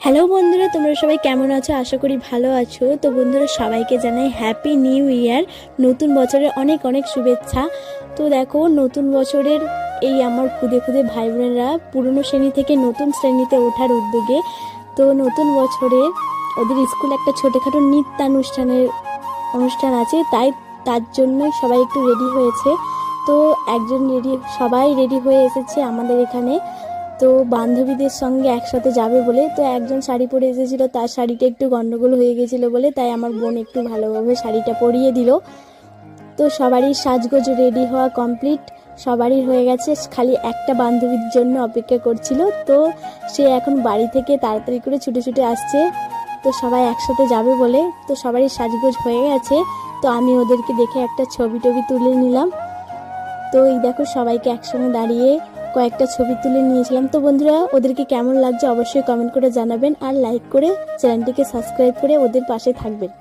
Hello বন্ধুরা, তোমরা সবাই কেমন আছো? আশা করি ভালো আছো। তো বন্ধুরা, সবাইকে জানাই হ্যাপি নিউ ইয়ার, নতুন বছরের অনেক অনেক শুভেচ্ছা। তো দেখো, নতুন বছরের এই আমার খুদে খুদে ভাই বোনেরা পুরনো শ্রেণী থেকে নতুন শ্রেণীতে ওঠার উদ্যোগে, তো নতুন বছরে ওদের স্কুলে একটা ছোটোখাটো অনুষ্ঠান আছে, তাই তার জন্যই সবাই একটু রেডি হয়েছে। তো সবাই রেডি হয়ে এসেছে আমাদের এখানে। তো বান্ধবীদের সঙ্গে একসাথে যাবে বলে, তো একজন শাড়ি পরে এসেছিলো, তার শাড়িটা একটু গন্ডগোল হয়ে গেছিলো বলে, তাই আমার বোন একটু ভালোভাবে শাড়িটা পরিয়ে দিল। তো সবারই সাজগোজ রেডি হওয়া কমপ্লিট, সবারই হয়ে গেছে, খালি একটা বান্ধবীর জন্য অপেক্ষা করছিল। তো সে এখন বাড়ি থেকে তাড়াতাড়ি করে ছুটে ছুটে আসছে, তো সবাই একসাথে যাবে বলে। তো সবারই সাজগোজ হয়ে গেছে, তো আমি ওদেরকে দেখে একটা ছবি টবি তুলে নিলাম। তো এই দেখো, সবাইকে একসঙ্গে দাঁড়িয়ে কয়েকটা ছবি তুলে নিয়েছিলাম। তো বন্ধুরা, ওদেরকে কেমন লাগছে অবশ্যই কমেন্ট করে জানাবেন, আর লাইক করে চ্যানেলটিকে সাবস্ক্রাইব করে ওদের পাশে থাকবেন।